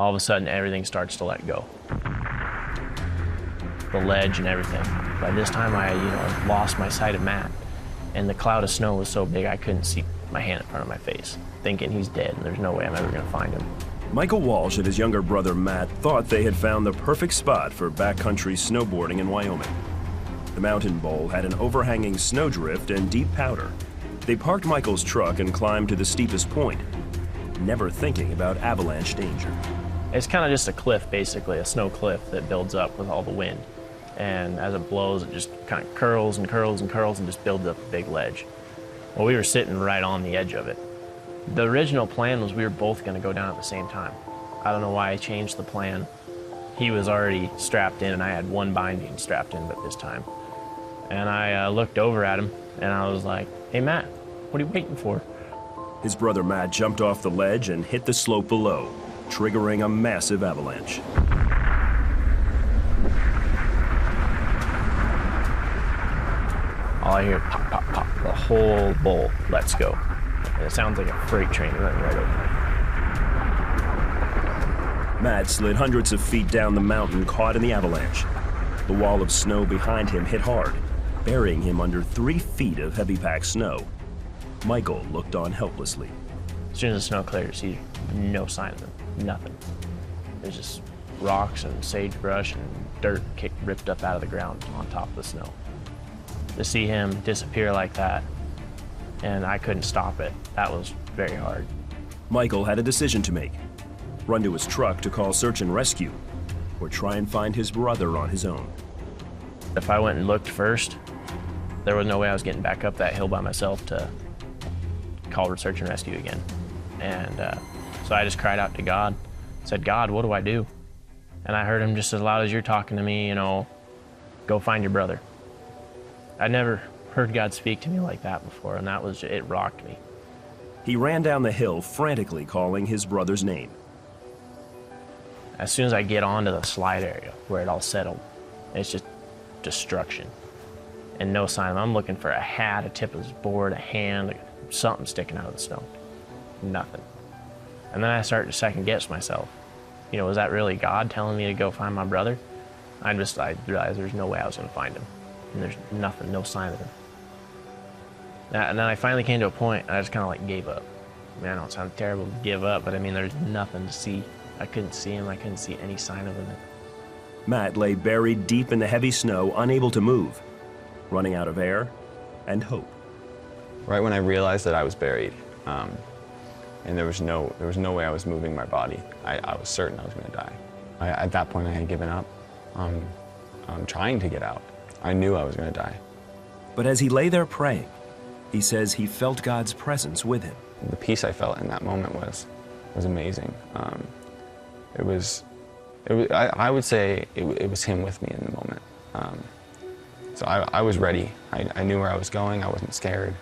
all of a sudden everything starts to let go. The ledge and everything. By this time I, lost my sight of Matt, and the cloud of snow was so big I couldn't see my hand in front of my face, thinking he's dead and there's no way I'm ever gonna find him. Michael Walsh and his younger brother Matt thought they had found the perfect spot for backcountry snowboarding in Wyoming. The mountain bowl had an overhanging snowdrift and deep powder. They parked Michael's truck and climbed to the steepest point, never thinking about avalanche danger. It's kind of just a cliff, basically, a snow cliff that builds up with all the wind. And as it blows, it just kind of curls and curls and curls and just builds up a big ledge. Well, we were sitting right on the edge of it. The original plan was we were both going to go down at the same time. I don't know why I changed the plan. He was already strapped in and I had one binding strapped in but this time. And I looked over at him and I was like, "Hey Matt, what are you waiting for?" His brother Matt jumped off the ledge and hit the slope below, triggering a massive avalanche. All I hear, pop, pop, pop, the whole bowl lets go. And it sounds like a freight train running right over me. Matt slid hundreds of feet down the mountain, caught in the avalanche. The wall of snow behind him hit hard, burying him under 3 feet of heavy packed snow. Michael looked on helplessly. As soon as the snow cleared, see no sign of him, nothing. There's just rocks and sagebrush and dirt ripped up out of the ground on top of the snow. To see him disappear like that, and I couldn't stop it, that was very hard. Michael had a decision to make. Run to his truck to call search and rescue, or try and find his brother on his own. If I went and looked first, there was no way I was getting back up that hill by myself to call search and rescue again. And so I just cried out to God, said, "God, what do I do?" And I heard him just as loud as you're talking to me, "Go find your brother." I never heard God speak to me like that before, and it rocked me. He ran down the hill, frantically calling his brother's name. As soon as I get onto the slide area where it all settled, it's just destruction. And no sign of him. I'm looking for a hat, a tip of his board, a hand, something sticking out of the snow. Nothing. And then I start to second guess myself. Was that really God telling me to go find my brother? I realized there's no way I was gonna find him. And there's nothing, no sign of him. And then I finally came to a point, and I just kind of gave up. I know it sounds terrible to give up, but there's nothing to see. I couldn't see him, I couldn't see any sign of him. Matt lay buried deep in the heavy snow, unable to move, running out of air and hope. Right when I realized that I was buried, and there was no way I was moving my body, I was certain I was gonna die. At that point I had given up on trying to get out. I knew I was gonna die. But as he lay there praying, he says he felt God's presence with him. The peace I felt in that moment was amazing. I would say it was him with me in the moment. So I was ready. I knew where I was going. I wasn't scared.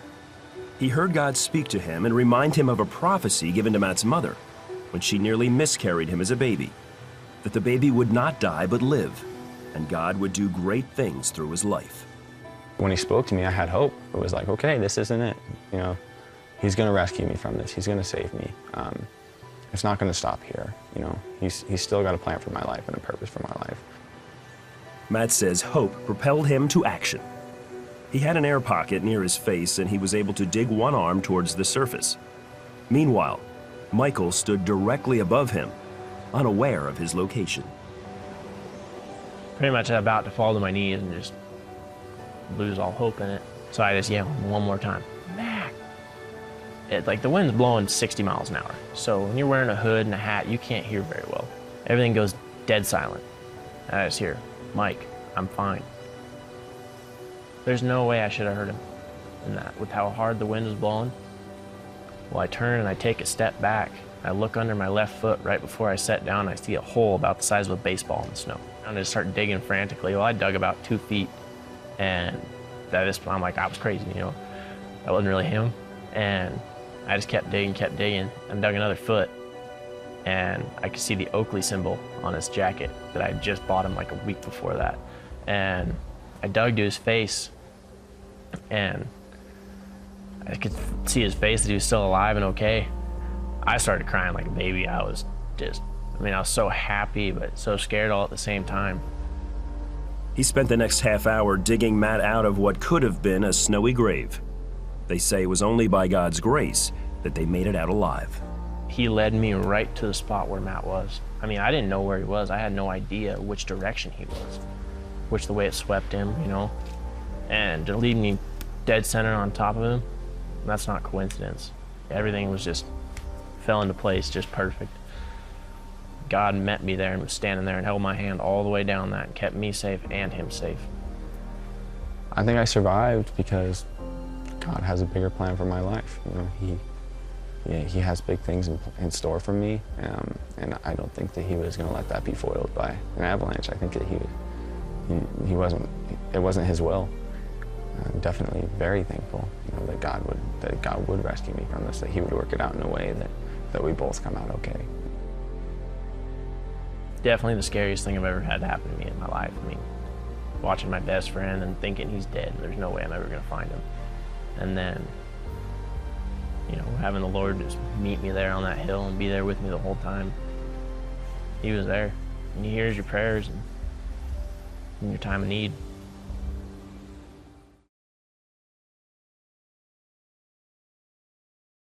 He heard God speak to him and remind him of a prophecy given to Matt's mother when she nearly miscarried him as a baby, that the baby would not die but live, and God would do great things through his life. When he spoke to me, I had hope. It was like, okay, this isn't it. He's gonna rescue me from this. He's gonna save me. It's not gonna stop here. He's still got a plan for my life and a purpose for my life. Matt says hope propelled him to action. He had an air pocket near his face and he was able to dig one arm towards the surface. Meanwhile, Michael stood directly above him, unaware of his location. Pretty much about to fall to my knees and just lose all hope in it. So I just yelled one more time, "Mac!" The wind's blowing 60 miles an hour. So when you're wearing a hood and a hat, you can't hear very well. Everything goes dead silent. And I just hear, "Mike, I'm fine." There's no way I should have heard him in that, with how hard the wind was blowing. Well, I turn and I take a step back. I look under my left foot right before I set down. I see a hole about the size of a baseball in the snow. And I just start digging frantically. Well, I dug about 2 feet, and I'm like, I was crazy, That wasn't really him. And I just kept digging, and dug another foot. And I could see the Oakley symbol on his jacket that I had just bought him like a week before that. And I dug to his face, and I could see his face that he was still alive and okay. I started crying like a baby. I was just I mean, I was so happy, but so scared all at the same time. He spent the next half hour digging Matt out of what could have been a snowy grave. They say it was only by God's grace that they made it out alive. He led me right to the spot where Matt was. I mean, I didn't know where he was. I had no idea which direction he was, which the way it swept him, you know? And to lead me dead center on top of him, that's not coincidence. Everything was just fell into place, just perfect. God met me there and was standing there and held my hand all the way down that and kept me safe and him safe. I think I survived because God has a bigger plan for my life. You know, He has big things in store for me, and I don't think that He was going to let that be foiled by an avalanche. I think that he wasn't. It wasn't His will. I'm definitely very thankful, you know, that God would rescue me from this, that He would work it out in a way that we both come out okay. Definitely the scariest thing I've ever had happen to me in my life. I mean, watching my best friend and thinking he's dead, and there's no way I'm ever going to find him. And then, you know, having the Lord just meet me there on that hill and be there with me the whole time. He was there, and He hears your prayers and in your time of need.